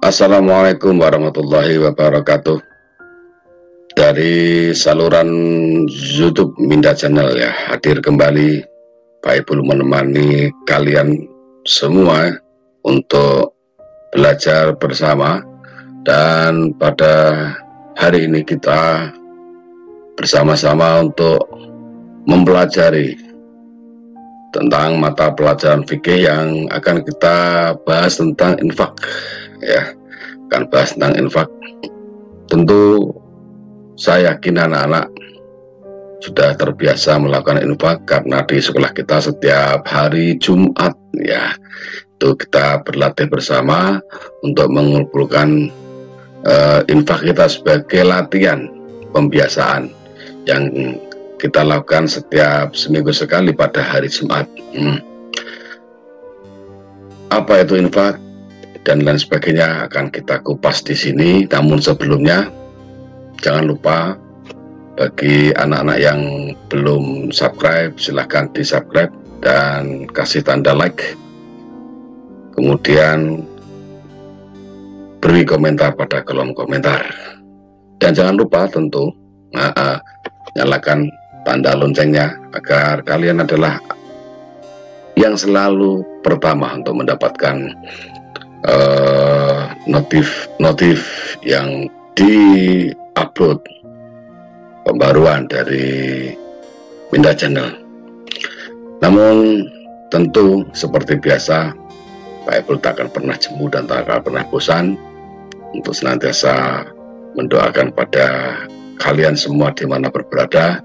Assalamualaikum warahmatullahi wabarakatuh. Dari saluran YouTube Minda Channel ya, hadir kembali Pak Ibu menemani kalian semua untuk belajar bersama. Dan pada hari ini kita bersama-sama untuk mempelajari tentang mata pelajaran fikih yang akan kita bahas tentang infak ya, akan bahas tentang infak. Tentu saya yakin anak-anak sudah terbiasa melakukan infak karena di sekolah kita setiap hari Jumat ya, itu kita berlatih bersama untuk mengumpulkan infak kita sebagai latihan pembiasaan yang kita lakukan setiap seminggu sekali pada hari Jumat. Apa itu infak dan lain sebagainya akan kita kupas di sini. Namun sebelumnya jangan lupa bagi anak-anak yang belum subscribe, silahkan di subscribe dan kasih tanda like, kemudian beri komentar pada kolom komentar, dan jangan lupa tentu nyalakan tanda loncengnya agar kalian adalah yang selalu pertama untuk mendapatkan notif yang di-upload pembaruan dari Minda Channel. Namun tentu seperti biasa, Pak Ibu tak akan pernah jemu dan tak akan pernah bosan untuk senantiasa mendoakan pada kalian semua dimana berada.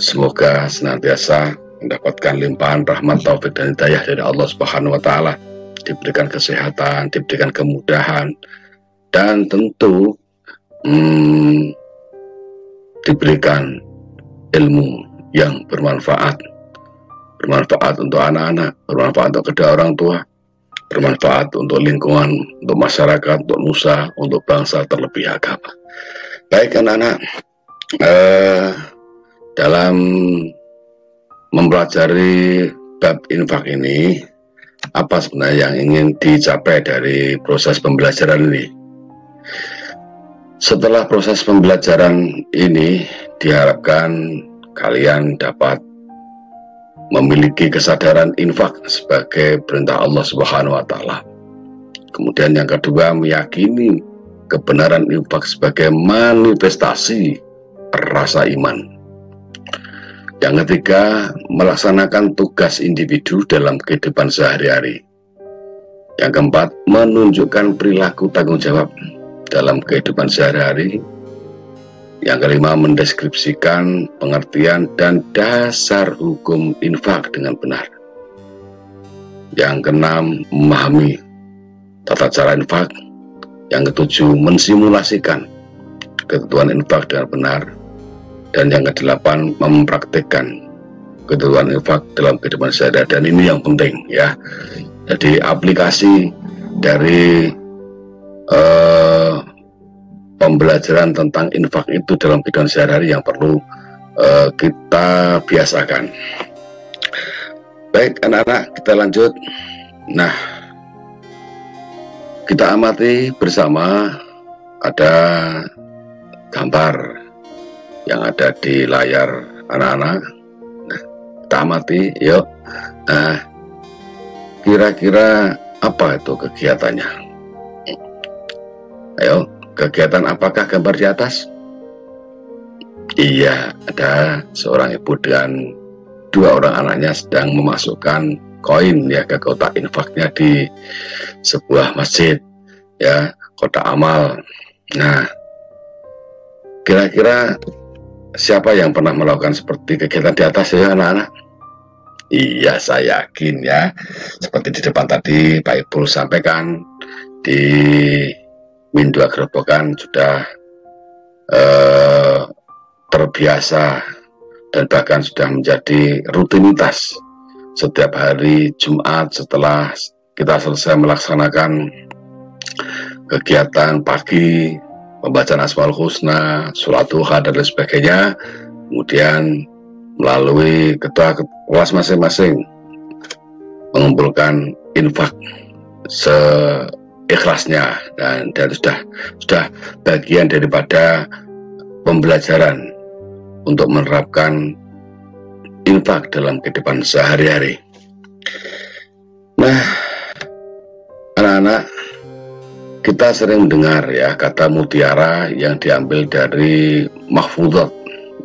Semoga senantiasa mendapatkan limpahan rahmat, taufik dan hidayah dari Allah Subhanahu wa Ta'ala, diberikan kesehatan, diberikan kemudahan, dan tentu diberikan ilmu yang bermanfaat untuk anak-anak, bermanfaat untuk kedua orang tua, bermanfaat untuk lingkungan, untuk masyarakat, untuk nusa, untuk bangsa, terlebih agama. Baik anak-anak, dalam mempelajari bab infak ini, apa sebenarnya yang ingin dicapai dari proses pembelajaran ini? Setelah proses pembelajaran ini, diharapkan kalian dapat memiliki kesadaran infak sebagai perintah Allah Subhanahu wa Ta'ala. Kemudian yang kedua, meyakini kebenaran infak sebagai manifestasi rasa iman. Yang ketiga, melaksanakan tugas individu dalam kehidupan sehari-hari. Yang keempat, menunjukkan perilaku tanggung jawab dalam kehidupan sehari-hari. Yang kelima, mendeskripsikan pengertian dan dasar hukum infak dengan benar. Yang keenam, memahami tata cara infak. Yang ketujuh, mensimulasikan ketentuan infak dengan benar. Dan yang kedelapan, mempraktikkan ketentuan infak dalam kehidupan sehari-hari. Dan ini yang penting ya. Jadi aplikasi dari pembelajaran tentang infak itu dalam kehidupan sehari-hari yang perlu kita biasakan. Baik anak-anak, kita lanjut. Nah, kita amati bersama, ada gambar yang ada di layar anak-anak. Nah, kita amati yuk. Nah, kira-kira apa itu kegiatannya? Ayo, kegiatan apakah gambar di atas? Iya, ada seorang ibu dan dua orang anaknya sedang memasukkan koin ya ke kotak infaknya di sebuah masjid ya, kotak amal. Nah, kira-kira siapa yang pernah melakukan seperti kegiatan di atas ya anak-anak? Iya, saya yakin ya. Seperti di depan tadi Pak Ibu sampaikan, di Min 2 Gerobokan sudah terbiasa dan bahkan sudah menjadi rutinitas setiap hari Jumat setelah kita selesai melaksanakan kegiatan pagi, pembacaan Asmaul Husna, sholat duha dan lain sebagainya, kemudian melalui ketua kelas masing-masing mengumpulkan infak ikhlasnya, dan sudah bagian daripada pembelajaran untuk menerapkan infak dalam kehidupan sehari-hari. Nah, anak-anak, kita sering mendengar ya kata mutiara yang diambil dari mahfudzat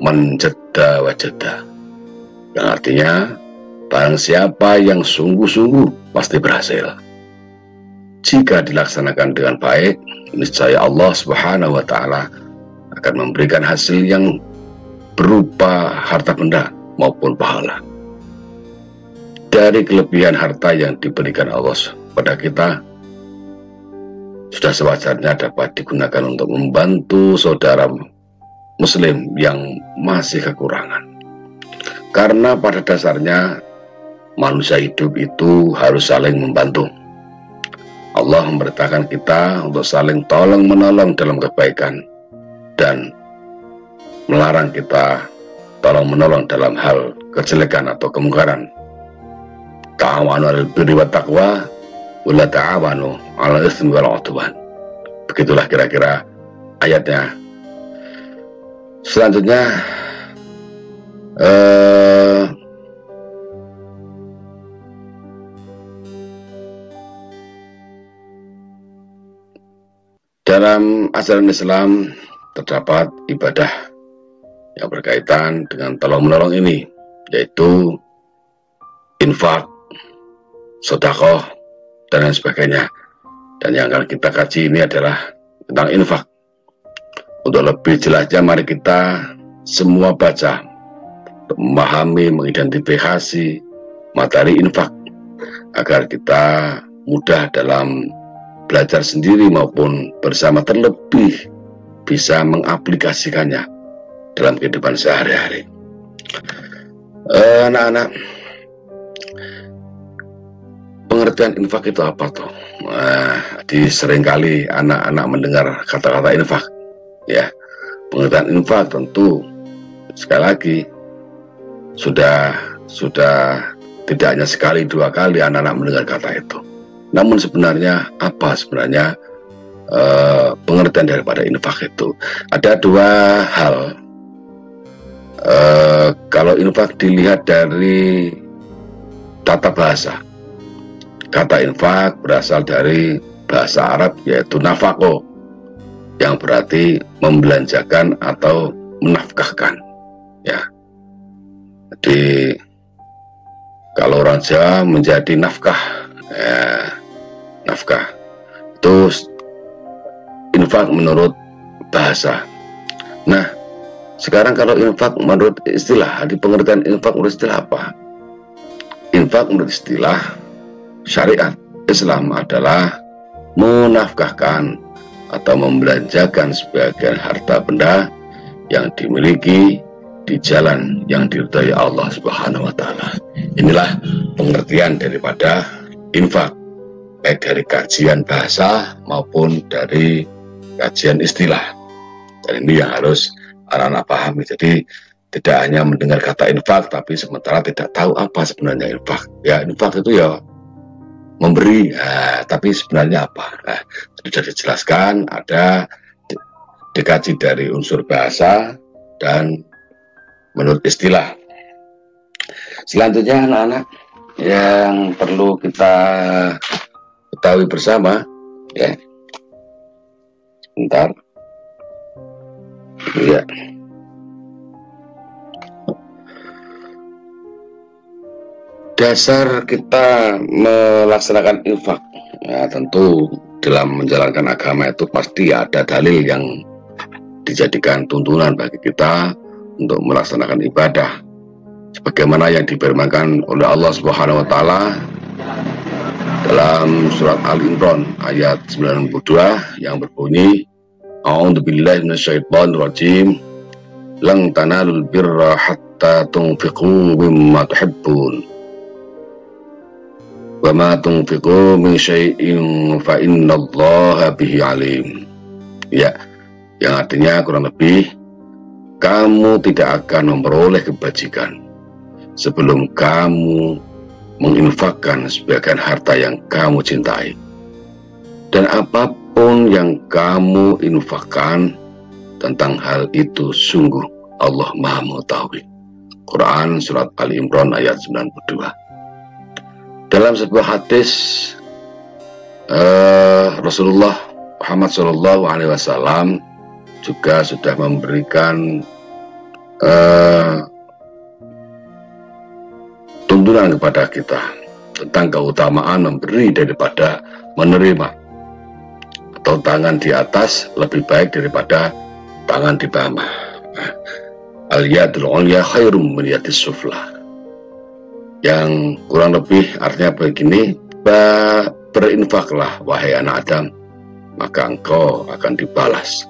man jadda wajada, yang artinya barang siapa yang sungguh-sungguh pasti berhasil. Jika dilaksanakan dengan baik, niscaya Allah Subhanahu wa Ta'ala akan memberikan hasil yang berupa harta benda maupun pahala. Dari kelebihan harta yang diberikan Allah pada kita, sudah sewajarnya dapat digunakan untuk membantu saudara muslim yang masih kekurangan. Karena pada dasarnya manusia hidup itu harus saling membantu. Allah memerintahkan kita untuk saling tolong-menolong dalam kebaikan dan melarang kita tolong-menolong dalam hal kejelekan atau kemungkaran. Ta'awanu 'alal birri wat taqwa wa la ta'awanu 'alal itsmi wal 'udwan. Begitulah kira-kira ayatnya. Selanjutnya dalam ajaran Islam terdapat ibadah yang berkaitan dengan tolong-menolong ini, yaitu infak, sedekah, dan lain sebagainya. Dan yang akan kita kaji ini adalah tentang infak. Untuk lebih jelasnya, mari kita semua baca untuk memahami, mengidentifikasi materi infak agar kita mudah dalam belajar sendiri maupun bersama, terlebih bisa mengaplikasikannya dalam kehidupan sehari-hari. Anak-anak, pengertian infak itu apa tuh? Seringkali anak-anak mendengar kata-kata infak, ya. Pengertian infak tentu sekali lagi sudah tidak hanya sekali dua kali anak-anak mendengar kata itu. Namun sebenarnya apa sebenarnya pengertian daripada infak itu? Ada dua hal. Kalau infak dilihat dari tata bahasa, kata infak berasal dari bahasa Arab, yaitu nafako, yang berarti membelanjakan atau menafkahkan, ya. Jadi kalau orang Jawa menjadi nafkah, ya, nafkah itu infak menurut bahasa. Nah, sekarang kalau infak menurut istilah, di pengertian infak menurut istilah apa? Infak menurut istilah syariat Islam adalah menafkahkan atau membelanjakan sebagian harta benda yang dimiliki di jalan yang diridhai Allah Subhanahu wa Ta'ala. Inilah pengertian daripada infak, baik dari kajian bahasa maupun dari kajian istilah. Dan ini yang harus anak-anak pahami. Jadi tidak hanya mendengar kata infak tapi sementara tidak tahu apa sebenarnya infak. Ya, infak itu ya memberi, tapi sebenarnya apa? Sudah dijelaskan, ada dikaji dari unsur bahasa dan menurut istilah. Selanjutnya anak-anak yang perlu kita ketahui bersama, ya. Bentar. Ya. Dasar kita melaksanakan infak, ya tentu dalam menjalankan agama itu pasti ada dalil yang dijadikan tuntunan bagi kita untuk melaksanakan ibadah, sebagaimana yang difirmankan oleh Allah Subhanahu wa Ta'ala dalam surat Al-Imran ayat 92 yang berbunyi, A'udzubillahi minasyaitonir rajim, lan tanalul birra hatta tunfiqu mimma tuhibbun wa ma tunfiqu min syai'in fa innallaha bihi alim. Ya, yang artinya kurang lebih, kamu tidak akan memperoleh kebajikan sebelum kamu menginfakkan sebagian harta yang kamu cintai. dan apapun yang kamu infakkan tentang hal itu, sungguh Allah Maha Mengetahui. Quran Surat Ali Imran ayat 92. Dalam sebuah hadis, Rasulullah Muhammad SAW juga sudah memberikan tuntunan kepada kita tentang keutamaan memberi daripada menerima, atau tangan di atas lebih baik daripada tangan di bawah. Al-yadul ulya khairum min yadis sufla. Yang kurang lebih artinya begini, berinfaklah wahai anak Adam, maka engkau akan dibalas.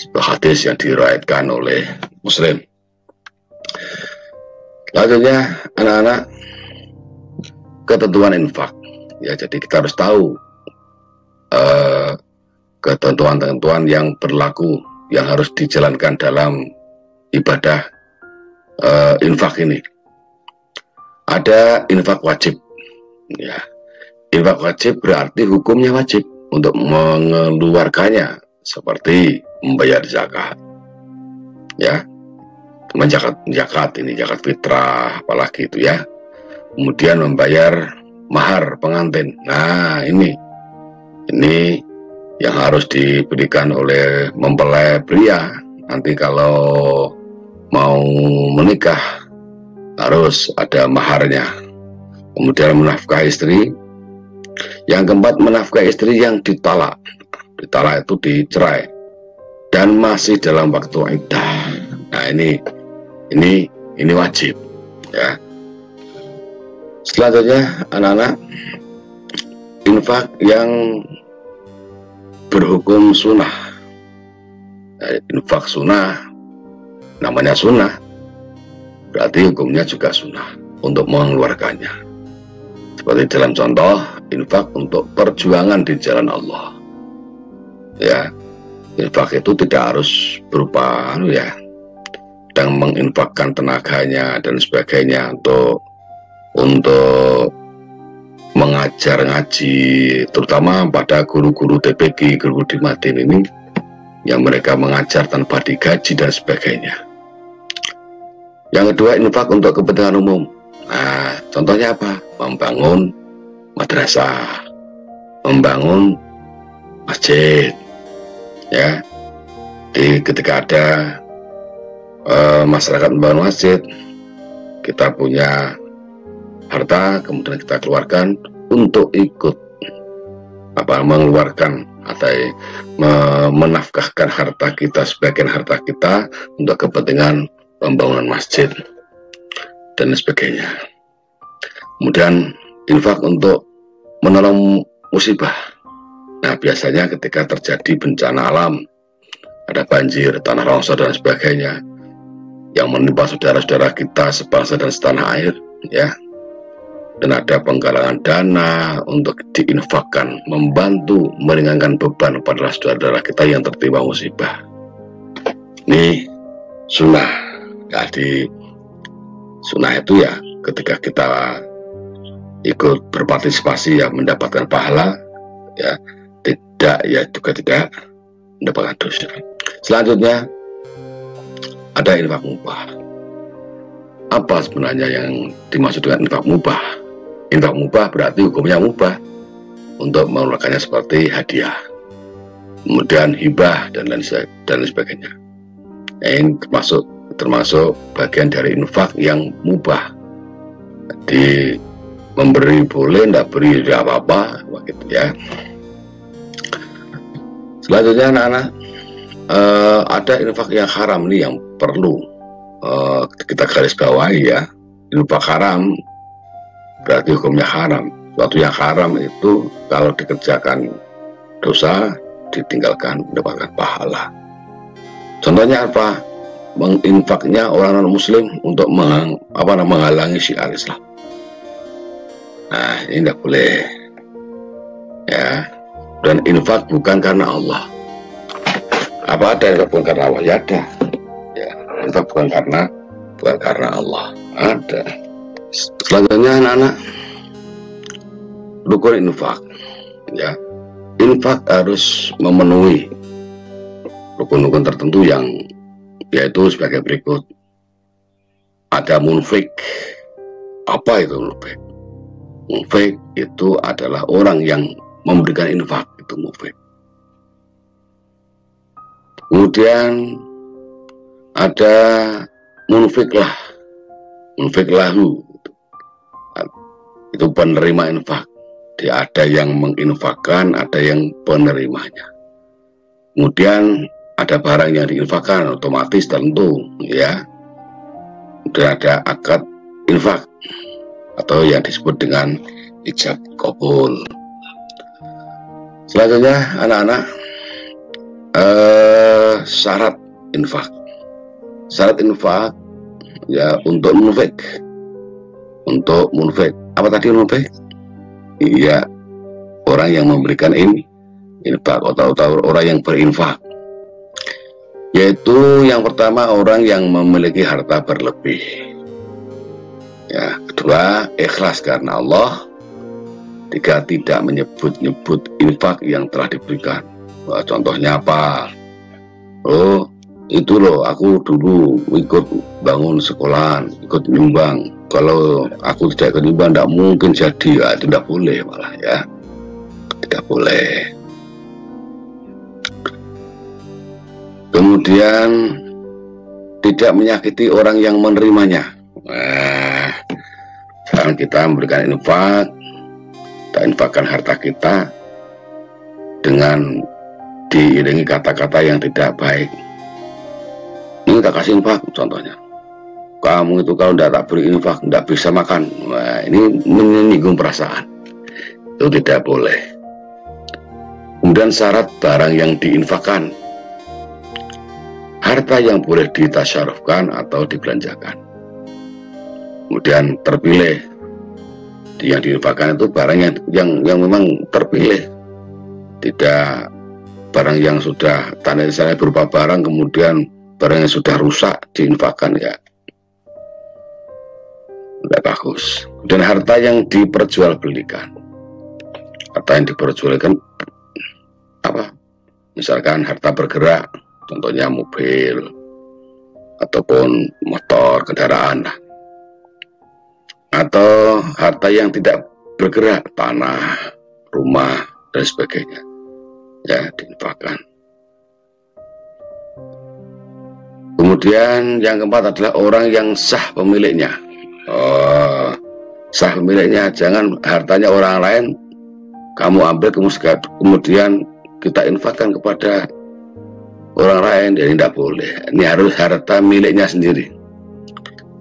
Sebuah hadis yang diriwayatkan oleh Muslim. Selanjutnya, anak-anak, ketentuan infak. Ya, jadi kita harus tahu ketentuan-ketentuan yang berlaku, yang harus dijalankan dalam ibadah infak ini. Ada infak wajib. Ya, infak wajib berarti hukumnya wajib untuk mengeluarkannya, seperti membayar zakat. Ya, zakat ini zakat fitrah, apalagi itu ya. Kemudian membayar mahar pengantin. Nah, ini yang harus diberikan oleh mempelai pria. Nanti kalau mau menikah harus ada maharnya. Kemudian menafkahi istri. Yang keempat, menafkahi istri yang ditalak. Ditalak itu dicerai dan masih dalam waktu iddah. Nah, ini wajib ya. Selanjutnya, anak-anak, infak yang berhukum sunnah. Infak sunnah, namanya sunnah, berarti hukumnya juga sunnah untuk mengeluarkannya. Seperti dalam contoh, infak untuk perjuangan di jalan Allah. Ya, infak itu tidak harus berupa sedang menginfakkan tenaganya dan sebagainya untuk mengajar ngaji, terutama pada guru-guru TPG, guru di Madin ini, yang mereka mengajar tanpa digaji dan sebagainya. Yang kedua, infak untuk kepentingan umum. Nah, contohnya apa? Membangun madrasah, membangun masjid. Ya, ketika ada masyarakat membangun masjid, kita punya harta, kemudian kita keluarkan untuk ikut mengeluarkan atau menafkahkan harta kita, sebagian harta kita untuk kepentingan pembangunan masjid dan sebagainya. Kemudian infak untuk menolong musibah. Nah, biasanya ketika terjadi bencana alam, ada banjir, tanah longsor dan sebagainya yang menimpa saudara-saudara kita sebangsa dan setanah air, ya, dan ada penggalangan dana untuk diinfakkan, membantu meringankan beban pada saudara-saudara kita yang tertimpa musibah. Ini sunnah. Jadi sunnah itu ya ketika kita ikut berpartisipasi ya mendapatkan pahala, ya tidak ya juga tidak mendapatkan dosa. Selanjutnya ada infak mubah. Apa sebenarnya yang dimaksud dengan infak mubah? Infak mubah berarti hukumnya mubah untuk mengeluarkannya seperti hadiah, kemudian hibah dan lain sebagainya. Ini termasuk bagian dari infak yang mubah. Jadi memberi boleh, tidak beri tidak apa-apa, begitu ya. Selanjutnya anak-anak, ada infak yang haram nih yang perlu kita garis bawahi ya. Infak haram berarti hukumnya haram. Suatu yang haram itu kalau dikerjakan dosa, ditinggalkan mendapatkan pahala. Contohnya apa? Menginfaknya orang non muslim untuk menghalangi syiar Islam. Nah, ini tidak boleh ya. Dan infak bukan karena Allah. Apa ada infak bukan karena Allah? Ya ada. Ya, infak bukan karena Allah. Ada. Selanjutnya anak-anak, rukun infak. Ya, infak harus memenuhi rukun-rukun tertentu yang yaitu sebagai berikut. Ada munfik. Apa itu munfik? Munfik itu adalah orang yang memberikan infak, itu munfik. Kemudian ada munfiklah, munfiklahu, itu penerima infak. Dia ada yang menginfakkan, ada yang penerimanya. Kemudian ada barang yang diinfakkan, otomatis tentu, ya. Kemudian ada akad infak atau yang disebut dengan ijab qabul. Selanjutnya anak-anak, syarat infak. Syarat infak ya untuk munfik. Untuk munfik. Apa tadi munfik? Iya, orang yang memberikan infak atau orang yang berinfak. Yaitu yang pertama orang yang memiliki harta berlebih. Ya, kedua ikhlas karena Allah. Tiga, tidak menyebut-nyebut infak yang telah diberikan. Wah, contohnya apa? Oh, itu loh, aku dulu ikut bangun sekolahan, ikut nyumbang. Kalau aku tidak ikut nyumbang, tidak mungkin jadi. Ya, itu tidak boleh malah, ya. Tidak boleh. Kemudian tidak menyakiti orang yang menerimanya. Nah, sekarang kita memberikan infak, kita infakkan harta kita dengan diiringi kata-kata yang tidak baik. Ini kita kasih infak, contohnya. Kamu itu kalau tidak tak beri infak, tidak bisa makan. Nah, ini menyinggung perasaan. Itu tidak boleh. Kemudian syarat barang yang diinfakkan. Harta yang boleh ditasyarufkan atau dibelanjakan. Kemudian terpilih. Yang diinfakkan itu barang yang memang terpilih. Tidak barang yang sudah tanda misalnya berupa barang, kemudian barang yang sudah rusak diinfakkan, ya tidak bagus. Dan harta yang diperjualbelikan. Harta yang diperjualbelikan apa? Misalkan harta bergerak, contohnya mobil ataupun motor, kendaraan lah. Atau harta yang tidak bergerak, tanah, rumah, dan sebagainya, ya diinfakkan. Kemudian yang keempat adalah orang yang sah pemiliknya. Oh, sah pemiliknya, jangan hartanya orang lain kamu ambil kemudian kita infakkan kepada orang lain, jadi tidak boleh. Ini harus harta miliknya sendiri.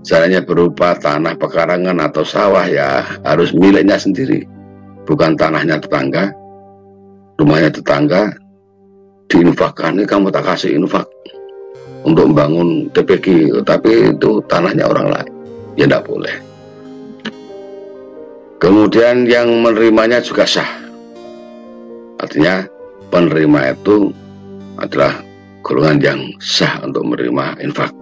Caranya berupa tanah pekarangan atau sawah, ya harus miliknya sendiri, bukan tanahnya tetangga, rumahnya tetangga diinfakkan. Ini kamu tak kasih infak untuk membangun TPG, tapi itu tanahnya orang lain, ya tidak boleh. Kemudian yang menerimanya juga sah, artinya penerima itu adalah golongan yang sah untuk menerima infak.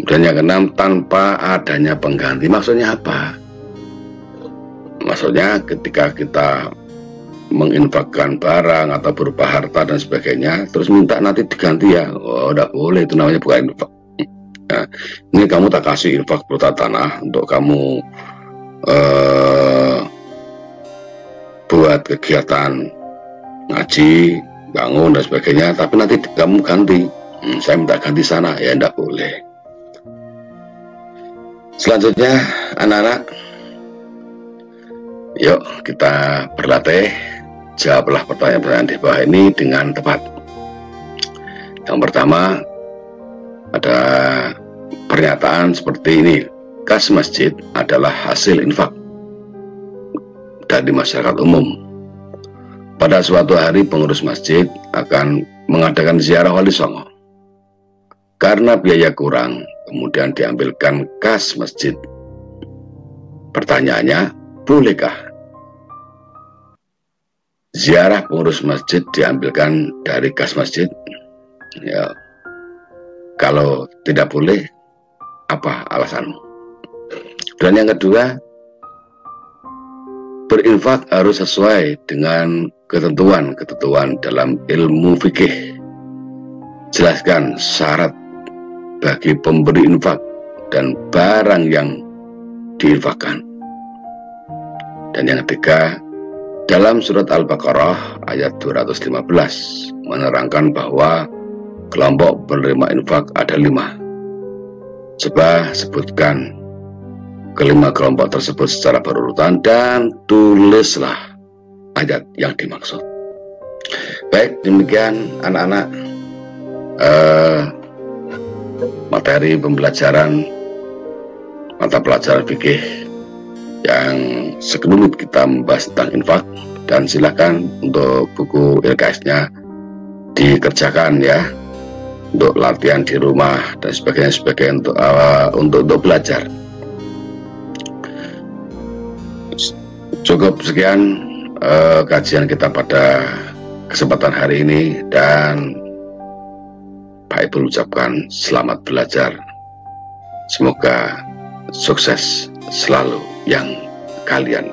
Dan yang keenam, tanpa adanya pengganti. Maksudnya apa? Maksudnya ketika kita menginfakkan barang atau berupa harta dan sebagainya, terus minta nanti diganti, ya oh, tidak boleh, itu namanya bukan infak. Nah, ini kamu tak kasih infak berupa tanah untuk kamu buat kegiatan ngaji, bangun dan sebagainya, tapi nanti kamu ganti, saya minta ganti sana, ya tidak boleh. Selanjutnya anak-anak, yuk kita berlatih, jawablah pertanyaan-pertanyaan di bawah ini dengan tepat. Yang pertama ada pernyataan seperti ini: kas masjid adalah hasil infak dari masyarakat umum. Pada suatu hari pengurus masjid akan mengadakan ziarah wali songo. Karena biaya kurang, kemudian diambilkan kas masjid. Pertanyaannya, bolehkah ziarah pengurus masjid diambilkan dari kas masjid? Ya, kalau tidak boleh, apa alasanmu? Dan yang kedua, berinfak harus sesuai dengan ketentuan dalam ilmu fikih. Jelaskan syarat bagi pemberi infak dan barang yang diinfakkan. Dan yang ketiga, dalam surat Al-Baqarah ayat 215 menerangkan bahwa kelompok penerima infak ada 5. Coba sebutkan kelima kelompok tersebut secara berurutan dan tulislah ayat yang dimaksud. Baik, demikian anak-anak materi pembelajaran mata pelajaran fikih yang sekelumit kita membahas tentang infak. Dan silakan untuk buku LKS-nya dikerjakan ya, untuk latihan di rumah dan sebagainya untuk belajar. Cukup sekian kajian kita pada kesempatan hari ini, dan Pak Ibu ucapkan selamat belajar. Semoga sukses selalu yang kalian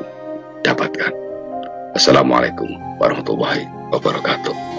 dapatkan. Assalamualaikum warahmatullahi wabarakatuh.